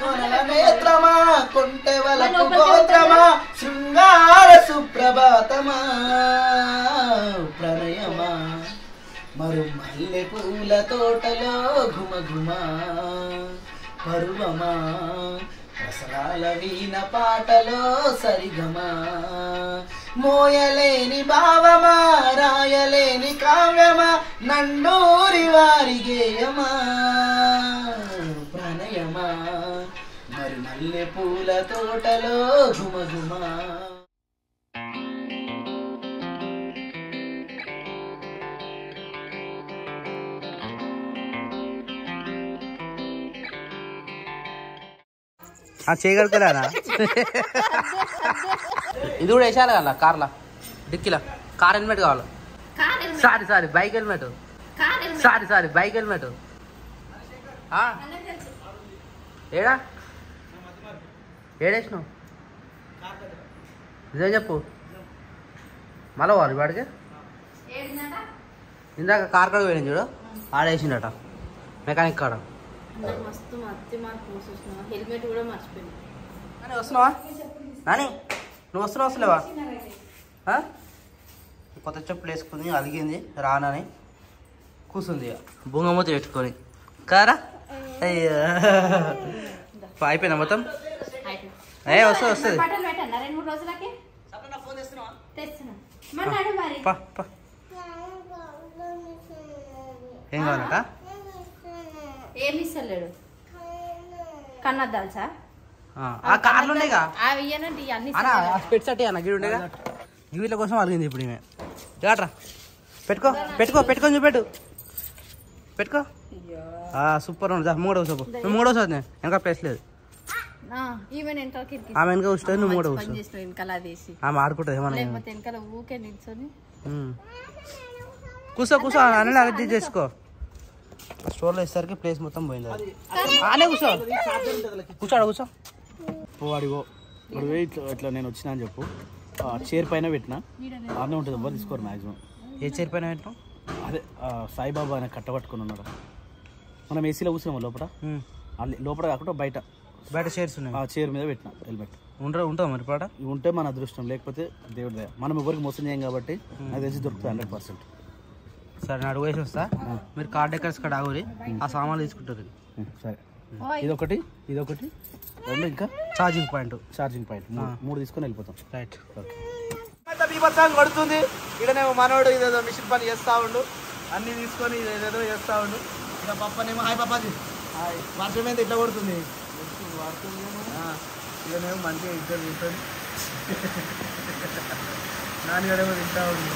కొనల నేత్రమా కొంటెవలకు గోత్రమా శృంగార సుప్రభాతమా ప్రణయమా మరు మల్లె పూల తోటలో ఘుమఘుమా పర్వమా రసరాల వీణ పాటలో సరిగమా మోయలేని భావమా రాయలేని కావ్యమా నండూరి వారి గేయమా ప్రణయమా మరి మల్లె పూల తోటలో ఘుమఘుమా. చేయగలుగుతారా ఇది కూడా వేసాలి కదా కార్లా డిక్కీలా కార్ హెల్మెట్ కావాలి sorry bike helmet sorry bike helmet ఏడా ఏడేసినావు నిజం చెప్పు మళ్ళీ వాళ్ళు వాడికి ఇందాక కార్ కాడ పోయినా చూడు ఆడేసిండట మెకానిక్ కాడ వస్తున్నావా నాని నువ్వు వస్తలేవా కొత్త చెప్పులు వేసుకుంది అలిగింది రానని కూర్చుంది ఇక బొంగమూత పెట్టుకొని కారా అయ్యా అయిపోయినా మొత్తం వస్తుంది ఏం కావాలట ఏమి ఇస్తలేడు కన్నద్దాల్సా ఆ కార్లు ఉండేగా అవి ఇయ్యనండి అన్ని స్పెట్స్ అట్టి అన్న గిడి ఉండేగా వీళ్ళ కోసం అలిగింది ఇప్పుడు ఈమె రాట్రా పెట్టుకొని చూపెట్టు పెట్టుకో సూపర్ ఉంది మూడో సోపు నువ్వు మూడో సోపు వెనక ప్లేస్ లేదు ఆమె వెనక వస్తుంది నువ్వు మూడో వస్తావు ఆమె ఆడుకుంటుంది ఏమన్నా ఊకే నిల్చొని కూర్చో అన్నీ అడ్జస్ట్ చేసుకో స్టోర్లో ఇస్తారికి ప్లేస్ మొత్తం పోయింది ఆనే కూర్చో వాడిగో ఇప్పుడు ఇట్లా నేను వచ్చినా అని చెప్పు చైర్ పైన పెట్టినా అన్నీ ఉంటుంది ఎవరు తీసుకోరు మ్యాక్సిమం. ఏ చైర్ పైన పెట్టినాం అదే సాయిబాబా అనే కట్టబట్టుకుని ఉన్నాడు. మనం ఏసీలో కూర్చున్నాం లోపల లోపల కాకుండా బయట చైర్స్ ఉన్నాయి ఆ చైర్ మీద పెట్టినా హెల్మెట్ ఉంటాం మరి పాట ఉంటే మన అదృష్టం లేకపోతే దేవుడి దయ. మనం ఎవరికి మోసం చేయం కాబట్టి నాకు తెలిసి దొరుకుతుంది 100%. సరే నేను అడుగు వేసి వస్తా మీరు కార్ డెకర్స్ కాడ ఆగురి ఆ సామాన్లు తీసుకుంటారు. సరే ఇదొకటి రెండు ఇంకా ఛార్జింగ్ పాయింట్ 3 తీసుకొని వెళ్ళిపోతాం. రైట్ ఓకే బీభత్సంగా కొడుతుంది ఇక్కడనేమో మనోడు ఇదేదో మిషన్ పని చేస్తూ ఉండు అన్నీ తీసుకొని ఇదేదో చేస్తూ ఉండు. ఇక పప్పనేమో హాయ్ పప్పాజీ వర్షం మీద ఇట్లా కొడుతుంది ఇకనేమో మంచిగా ఇద్దరు కూర్చొని నాన్నగాడేమో తింటా ఉంది.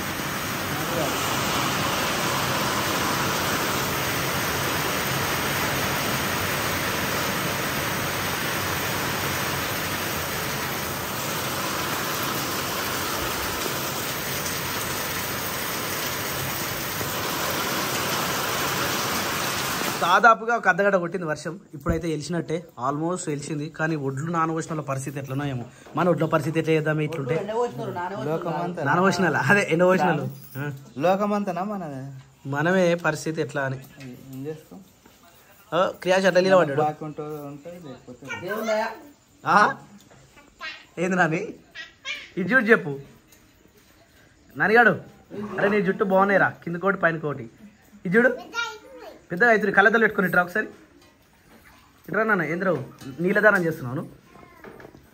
దాదాపుగా ఒక అర్ధగంట కొట్టింది వర్షం. ఇప్పుడైతే వెలిసినట్టే ఆల్మోస్ట్ వెలిసింది. కానీ ఒడ్లు నానవోసిన పరిస్థితి ఎట్లనో ఏమో. మన ఒడ్ల పరిస్థితి ఎట్లా చేద్దాం ఇట్లుంటే నానవోసినాలు అదే ఎండవోసినాలు లోకమంతనా మనమే పరిస్థితి ఎట్లా అని క్రియాశ అట్లా నిలబడ్డాడు. ఏంది నాని ఇది చూడు చెప్పు నానిగాడు. అరే నీ జుట్టు బాగున్నాయిరా కింద కోటి పైన కోటి. ఇది చూడు పెద్దగా అవుతుంది కళ్ళద్దలు పెట్టుకుని ఇట్రా ఒకసారి ఇట్రా నాన్న. ఏంద్రావు నీళ్ళదానం చేస్తున్నాను.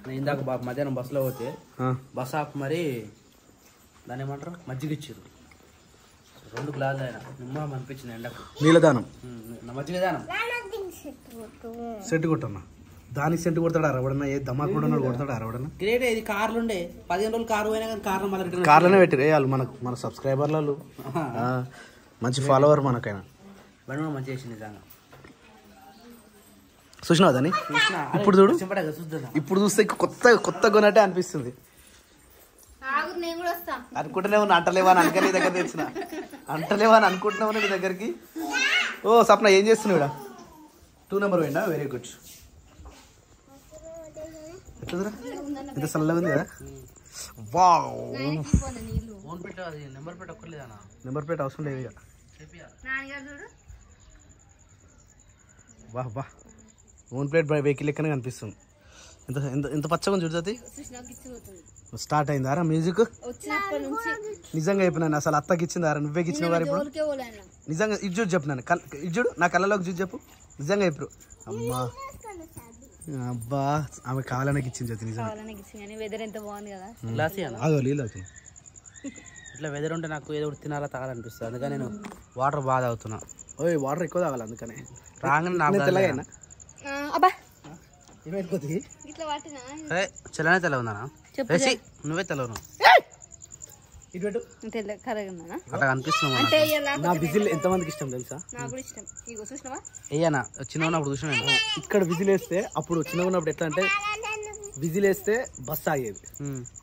నేను ఇందాక మధ్యాహ్నం బస్సులో పోతే బస్ ఆపు మరి దాన్ని ఏమంటారు మజ్జిగ ఇచ్చారు 2 గ్లాసులు అయినా నిమ్మ అనిపించింది ఎండకు. నీళ్ళదానం మజ్జిగ దానం సెట్ కొట్టన్నా. దానికి సెంటు కొడతాడు అరవడన్నా. ఏ దమాకు కూడా కొడతాడు అరవడన్నా. గ్రేట్. ఇది కార్లు ఉండే 15 రోజులు కారు పోయినా కానీ కార్లు మళ్ళీ కార్లోనే పెట్టిరే వాళ్ళు మన సబ్స్క్రైబర్లు మంచి ఫాలోవర్ మనకైనా బండి మంచి చేసింది నిజంగా. చూసినావు దాన్ని ఇప్పుడు చూడు. ఇప్పుడు చూస్తే కొత్త కొనట్టే అనిపిస్తుంది. అనుకుంటేనే అంటలేవా అని అనుకని నీ దగ్గర తెచ్చిన అంటలేవా అని అనుకుంటున్నావు నీ దగ్గరికి. ఓ సప్న ఏం చేస్తున్నావు ఇక్కడ 2 నెంబర్ పోయిందా. Very good. ఎట్లా ఇంత చల్లగా ఉంది కదా. వావ్ నెంబర్ ప్లేట్ అవసరం లేదు ఇక. వా ఓన్ ప్లేట్ వెహికల్ లెక్కనే కనిపిస్తుంది. ఎంత ఎంత ఎంత పచ్చగా చూడుతుంది. Start అయిందారా music? వచ్చినప్పటి నుంచి నిజంగా చెప్పినాను అసలు అత్తకి ఇచ్చిందారా? నువ్వే ఇచ్చిన వారు ఇప్పుడు నిజంగా ఇది చూడు చెప్పినాను. ఇది చూడు నా కళ్ళలోకి చూసి చెప్పు. నిజంగా ఇప్పుడు అమ్మా అబ్బా ఆమె కావాలనికి ఇచ్చింది జ్యోతి. నిజంగా వెదర్ ఎంత బాగుంది కదా. అదో నీళ్ళు అవుతుంది. ఇట్లా వెదర్ ఉంటే నాకు ఏదో ఒకటి తినాలా తాగాలనిపిస్తుంది. అందుకని నేను వాటర్ బాగా తాగుతున్నా. ఓయ్ వాటర్ ఎక్కువ తాగాలి అందుకనే. రాగానే నాకు తెల్లగైనా అబ్బా ఏమైపోతుంది ఇట్లా వాటినా చల్లనే తెల్ల ఉందనా? నువ్వే తెల్లవు. ఇటు పెట్టు. తెల్ల కరగన్నా అట్లా కనిపిస్తున్నావు. అంటే నా విజిల్ ఎంతమందికి ఇష్టం తెలుసా? నాకు కూడా ఇష్టం. ఇగో చూసినావా? ఏయనా చిన్న ఉన్నప్పుడు చూసినా ఇక్కడ విజిల్ వేస్తే అప్పుడు చిన్నగా ఉన్నప్పుడు ఎట్లా అంటే విజిల్ వేస్తే బస్ ఆగేది.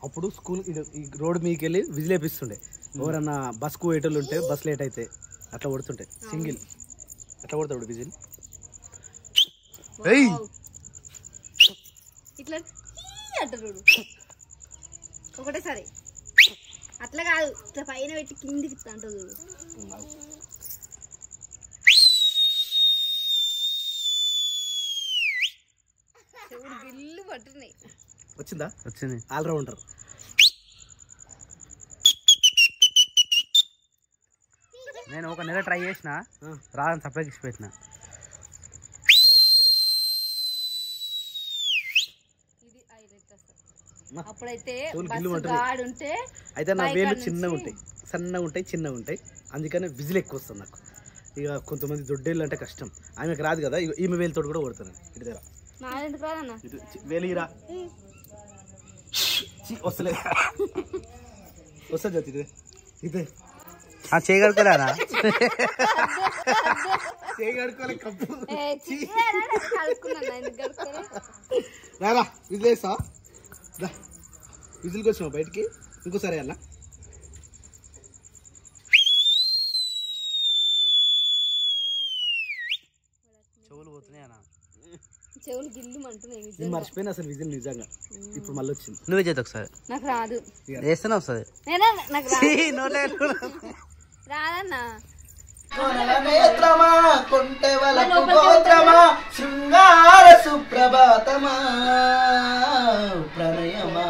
అప్పుడు స్కూల్ ఈ రోడ్ మీదకి వెళ్ళి విజిల్ వేపిస్తుండే. ఎవరన్నా బస్కు పోయేటోళ్ళు ఉంటే బస్ లేట్ అయితే అట్లా కొడుతుంటే సింగిల్ అట్లా కొడతాడు విజిల్. ఇట్లా అంటారు ఒకటేసారి. అట్లా కాదు, ఇట్లా పైన పెట్టి కిందికి అంటారు చూడు. గిల్లు పట్టున్నాయి. వచ్చిందా? వచ్చింది. ఆల్రౌండర్. నేను ఒక నెల ట్రై చేసిన రాదని సప్లైకి ఇచ్చి పెట్టిన. అప్పుడైతే ఉంటే అయితే నా వేలు చిన్నగా ఉంటాయి, సన్నగా ఉంటాయి, చిన్నగా ఉంటాయి. అందుకనే విజిల్ ఎక్కువ వస్తుంది నాకు. ఇక కొంతమంది దొడ్డేళ్ళు అంటే కష్టం. ఆమెకు రాదు కదా. ఈమె వేలుతో కూడా కొడతాను. ఇటు దగ్గర వేలిరా వస్తలే వస్తా జ్యోతి. ఇదే చేయగలుగుతారా? చేయగడుకోవాలి కప్పు. రారా విజిల్ వేస్తా. విజిల్కి వచ్చినావు బయటికి. ఇంకోసారి అలా చెవులు పోతున్నాయి. చెవులు గిల్లు అంటున్నాయి. నేను మర్చిపోయినా అసలు విజిల్ నిజంగా. ఇప్పుడు మళ్ళీ వచ్చింది. నువ్వే చేద్దాం ఒకసారి. నాకు రాదు. వేస్తేనే వస్తుంది. రాదన్నా. శృంగార సుప్రభాతమా ప్రణయమా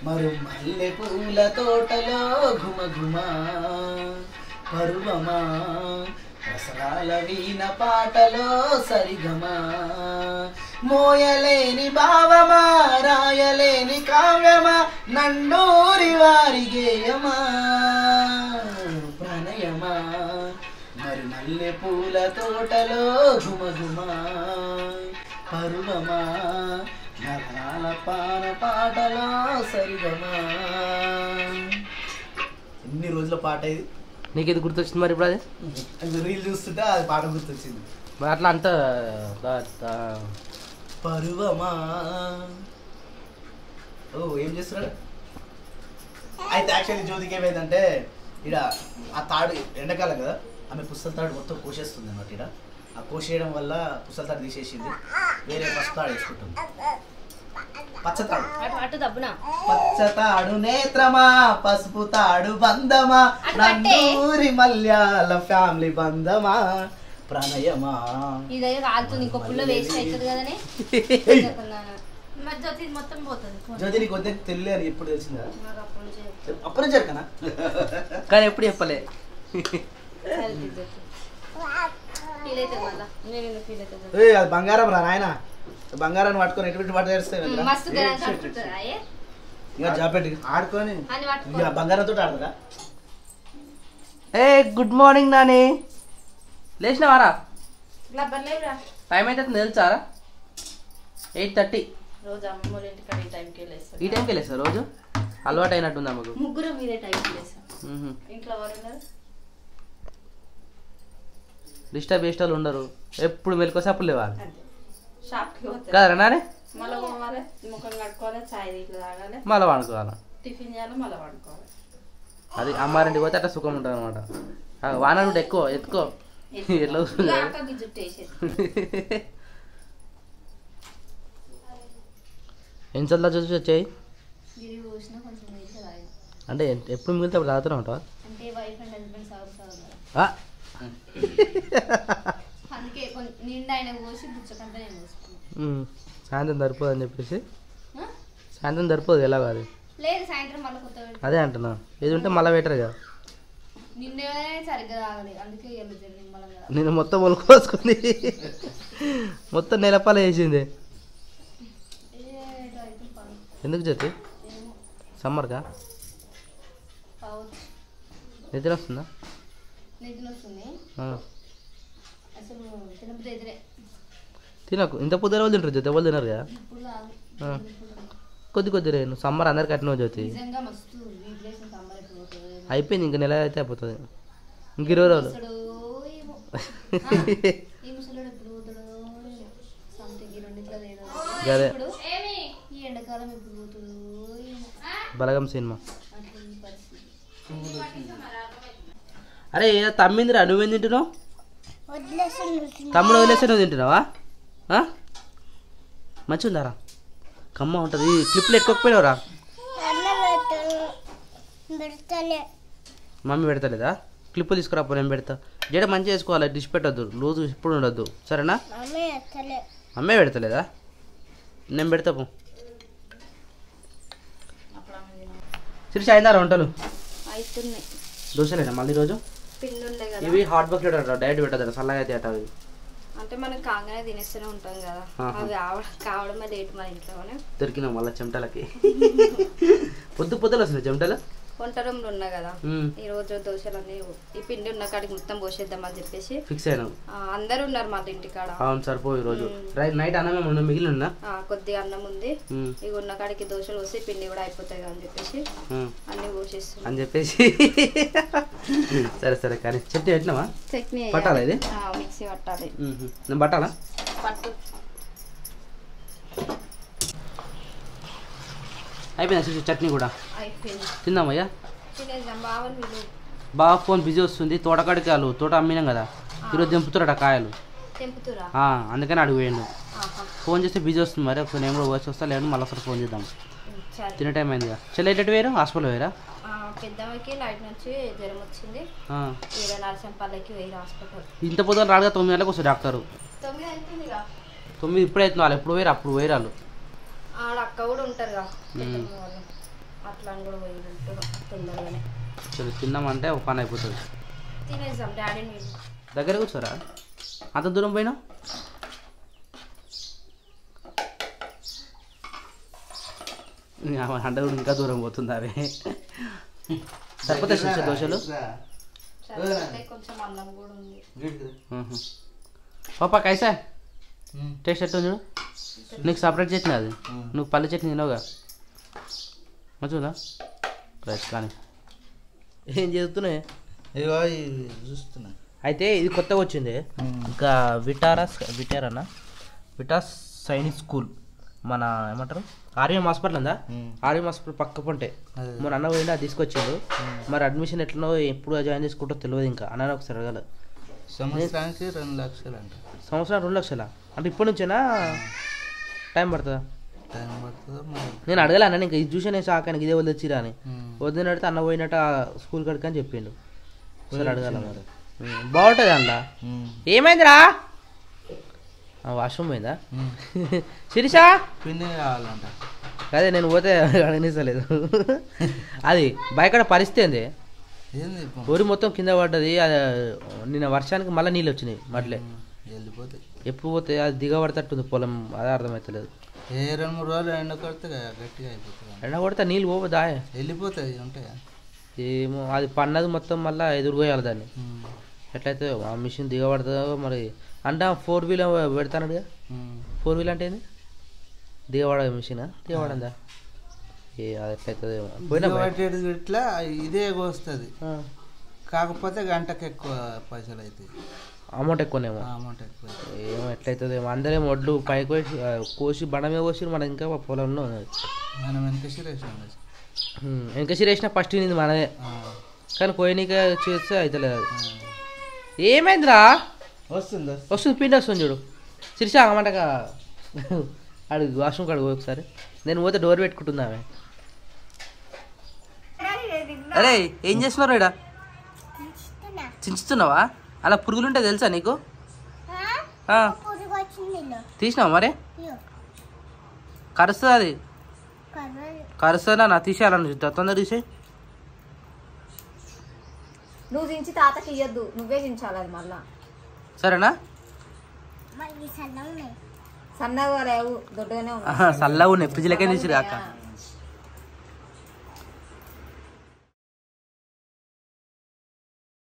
మరు మల్లె పూల తోటలో ఘుమఘుమా పర్వమా రసరాల వీణ పాటలో సరిగమా మోయలేని భావమా రాయలేని కావ్యమా నండూరి వారి గేయమా ప్రణయమా మరి మల్లె పూల తోటలో ఘుమఘుమా పర్వమా నరాల పాన పాటలో సరిగమా. ఎన్ని రోజుల పాట ఇది. నీకు ఇది గుర్తొచ్చింది మరి? ఇప్పుడు అది రీల్ చూస్తుంటే అది పాట గుర్తొచ్చింది. మరి అట్లా అంత పర్వమా. ఓ ఏం చేస్తున్నాడు? అయితే యాక్చువల్లీ జ్యోతికి ఏమైందంటే ఇక్కడ ఆ తాడు ఎండాకాలం కదా, ఆమె పుస్తల తాడు మొత్తం కోసేస్తుంది అన్నమాట. ఇక్కడ ఆ కోసేయడం వల్ల పుస్తల తాడు తీసేసింది, వేరే పసుపు తాడు వేసుకుంటుంది. పచ్చతాడు పచ్చతాడు నేత్రమా పసుపు తాడు బంధమా నందూరి మల్యాల ఫ్యామిలీ బంధమా ప్రణయమా. జ్యోతి నీకు వద్దే తెలియదు అని ఎప్పుడు తెలిసిందా? అప్పుడే జరగనా? కానీ ఎప్పుడు చెప్పలే. అది బంగారం రా నాయన. బంగారాన్ని పట్టుకొని ఎటువంటి పాట చేస్తాయి ఇంకా జాపెట్టి ఆడుకొని బంగారంతో ఆడతారా? ఏ గుడ్ మార్నింగ్ నాని. లేచినావారా? టైం అయితే తెలుసా? 8:30. ఈ టైంకి వెళ్ళేస్తా రోజు. అలవాటు అయినట్టుంది మాకు. ముగ్గురు మీరే టైంకి ఇంట్లో డిస్టర్బ్ చేసేవాళ్ళు ఉండరు. ఎప్పుడు మెలకొస్తే అప్పుడు లేవాలి కదరా నానే? మళ్ళీ వండుకోవాలి. అది అమ్మారింటికి పోతే అట్లా సుఖం ఉంటుంది అనమాట. వాన కూడా ఎక్కువ ఎత్తుకో ఎట్లా ఎన్ని చల్లా చూసి వచ్చాయి అంటే ఎప్పుడు మిగిలితే అప్పుడు తాగుతూనే ఉంటావా? అందుకే నిండా ఆయన కోసి బుచ్చకంతా నేను కోసుకున్నాను. సాయంత్రం సరిపోదని చెప్పేసి సాయంత్రం సరిపోదు ఎలా కాదు లేదు సాయంత్రం మళ్ళీ కొత్త అదే అంటున్నా ఏది ఉంటే మళ్ళీ పెట్టరు కదా నిన్నే సరిగ్గా తాగలేదు అందుకే నిమ్మలంగా నేను మొత్తం మొలకోసుకుంది మొత్తం నెలపాల వేసింది ఎందుకు జ్యోతి సమ్మర్గా నిద్ర వస్తుందా నిద్ర వస్తుంది అసలు తినబుద్ధి ఎదురే తినకు ఇంత పొద్దున వాళ్ళు తింటారు జ్యోతి ఎవరు తినరు కదా ఇప్పుడు కాదు కొద్ది కొద్ది రేను సమ్మర్ అందరికి కట్టిన జ్యోతి నిజంగా మస్తు రీప్లేస్ సమ్మర్ ఎప్పుడు పోతుంది అయిపోయింది ఇంక నెల అయితే అయిపోతుంది ఇంక 20 రోజులు ఏమో ఈ ముసలోడు ఎప్పుడు పోతాడో సంథింగ్ ఈ రెండిట్లో లేదో గదే ఇప్పుడు ఈ ఎండాకాలం ఎప్పుడు పోతుందో ఏమో బలగం సినిమా అట్లా ఈ పరిస్థితి అరే తమ్మిందిరా నువ్వేం తింటున్నావు తమ్ముడు వదిలేస్తే నువ్వు తింటున్నావా మంచిగా ఉందారా కమ్మ ఉంటుంది క్లిప్లు ఎక్కొకపోయినావురా మమ్మీ పెడతలేదా క్లిప్పు తీసుకురాపో నేను పెడతా జడ మంచిగా వేసుకోవాలి డిష్ పెట్టద్దు లూజు ఇప్పుడు ఉండొద్దు సరేనా అమ్మే పెడతలేదా నేను పెడతా పో సిరిసి అయిందారా వంటలు అవుతున్నాయి దోశలేనా మళ్ళీ రోజు పిండి ఉండే కదా ఇవి హాట్ బకెట్ డైరెక్ట్ పెట్టద్దు చల్లగా అయితే అవి అంటే మనం కాగానే తినేస్తూనే ఉంటాం కదా అవి కావడమే లేట్ మన ఇంట్లోనే దొరికినాం మళ్ళీ చెమటలకి పొద్దులు వస్తున్నాయి చెమటలు వంట రూమ్లో ఉన్నా కదా ఈ రోజు దోశలన్నీ ఈ పిండి ఉన్న కాడికి మొత్తం పోసేద్దామని చెప్పేసి ఫిక్స్ అయినాం అందరు ఉన్నారు మళ్ళీ ఇంటికాడ అవును సరిపోయి రోజు నైట్ అన్నమే మిగిలి ఉన్నా కొద్దిగా అన్నం ఉంది ఇక ఉన్న కాడికి దోశలు వస్తే పిండి కూడా అయిపోతాయి అని చెప్పేసి అన్ని పోసేస్తున్నాం అని చెప్పేసి సరే సరే కానీ చట్నీ పెట్టినావా చట్నీ పట్టాలా ఇది మిక్సీ పట్టాలి నేను పట్టాలా పట్టు అయిపోయింది చట్నీ కూడా అయిపోయింది తిందామయ్యా తినేద్దాం బావని వీళ్ళు బాగా ఫోన్ బిజీ వస్తుంది తోటకాడికి వాళ్ళు తోట అమ్మినాం కదా ఈరోజు దింపుతున్నాడు కాయలు తెంపుతురా అందుకని అడిగి పోయిండు ఫోన్ చేస్తే బిజీ వస్తుంది మరి ఒకసారి నేను కూడా వచ్చి వస్తా లేదు మళ్ళీ ఒకసారి ఫోన్ చేద్దాం తినే టైం అయింది కదా చెల్లెటట్టు వేరు హాస్పిటల్ వేరా పెద్దమ్మకి లైట్ నుంచి జ్వరం వచ్చింది ఈడ నరసింపల్లకి వేరు హాస్పిటల్ ఇంత పొద్దున రాడుగా 9 గంటలకు వస్తారు డాక్టరు 9 అవుతుందిగా 9 ఇప్పుడే అవుతుంది వాళ్ళు ఎప్పుడు వేరు అప్పుడు వేరు వాళ్ళు ఆడ అక్క కూడా ఉంటారుగా వాళ్ళు అట్లా కూడా పోయి ఉంటారు తొందరగానే సరే తిన్నామంటే ఒక పని అయిపోతుంది తినేసాం డాడీని దగ్గర కూర్చోరా అంత దూరం పోయినా అంటే ఇంకా దూరం పోతుంది అవే సరిపోతే దోశలు కొంచెం అన్నం కూడా ఉంది పాపా కైసా టేస్ట్ ఎట్లా చూడు నీకు సపరేట్ చట్నీ అది నువ్వు పల్లె చట్నీ తినవుగా మంచిగా రైస్ కానీ ఏం చేస్తున్నాయి చూస్తున్నా అయితే ఇది కొత్తగా వచ్చింది ఇంకా విటాస్ సైనిక్ స్కూల్ మన ఏమంటారు ఆర్యం హాస్పిటల్ ఉందా ఆర్యం హాస్పిటల్ పక్క పొంటే మన అన్న పోయినా తీసుకొచ్చాడు మరి అడ్మిషన్ ఎట్లనో ఎప్పుడు జాయిన్ చేసుకుంటో తెలియదు ఇంకా అన్న ఒకసారి అడగాలి సంవత్సరానికి 2 లక్షలు అంట సంవత్సరం 2 లక్షలా అంటే ఇప్పటి నుంచేనా టైం పడుతుందా టైం పడుతుందా నేను అడగలే అన్న ఇంకా ఇది చూసా నేను షాక్ అని ఇదే వాళ్ళు వచ్చిరా అని వద్దని అడిగితే అన్న పోయినట్టు స్కూల్ కడికి అని చెప్పిండు ఒకసారి అడగాల మరి బాగుంటుంది అందులో ఏమైందిరా వాష్రూమ్ పోయిందా శిరీషా పిన్ని కావాలంట అదే నేను పోతే అడగనిస్తలేదు అది బయట పరిస్థితి ఏంది ఊరి మొత్తం కింద పడ్డది అది నిన్న వర్షానికి మళ్ళీ నీళ్ళు వచ్చినాయి మట్లే వెళ్ళిపోతాయి ఎప్పుడు పోతే అది దిగబడతట్టుంది పొలం అదే అర్థమవుతలేదు 2-3 రోజులు ఎండ కొడితే గట్టిగా అయిపోతుంది ఎండ కొడితే నీళ్ళు పోదా వెళ్ళిపోతాయి ఉంటాయి ఏమో అది పన్నది మొత్తం మళ్ళీ ఎదురుపోయాలి దాన్ని ఎట్లయితే ఆ మిషన్ దిగబడుతుందో మరి అంటే 4 వీలర్ పెడతానడుగా 4 వీలర్ అంటే ఏంది దిగబడ మిషన్ దిగబడందా అది ఎట్లయితుంది పోయినా ఇట్లా ఇదే వస్తుంది కాకపోతే గంటకు ఎక్కువ పైసలు అవుతాయి అమౌంట్ ఎక్కువనేమో అమౌంట్ ఎక్కువ ఏమో ఎట్లయితుంది అందరేమో వడ్లు పైకి కోసి బండమే కోసి మనం ఇంకా పొలంలో మనం వెనక సిరేసిన ఫస్ట్ నింది మనదే కానీ కోయనిక చేస్తే అవుతలేదు ఏమైందిరా వస్తుంది పిండి వస్తుంది చూడు సిరిసా అన్నమాటగా అడుగు వాష్రూమ్ కాడు ఒకసారి నేను పోతే డోర్ పెట్టుకుంటున్నామే అరే ఏం చేస్తున్నారు ఇక్కడ చించుతున్నావా అలా పురుగులుంటే తెలుసా నీకు తీసినావు మరి కరుస్తుంది అది కరుస్తుందా నా తీసేయాలని తొందర తీసే నువ్వు దించి తాతకి ఇయ్యద్దు నువ్వే దించాలి అది మళ్ళా సరేనా సన్నగా లేవు దొడ్డుగానే చల్లగా ఉన్నాయి ఫ్రిడ్జ్లకే తీసిరు అక్క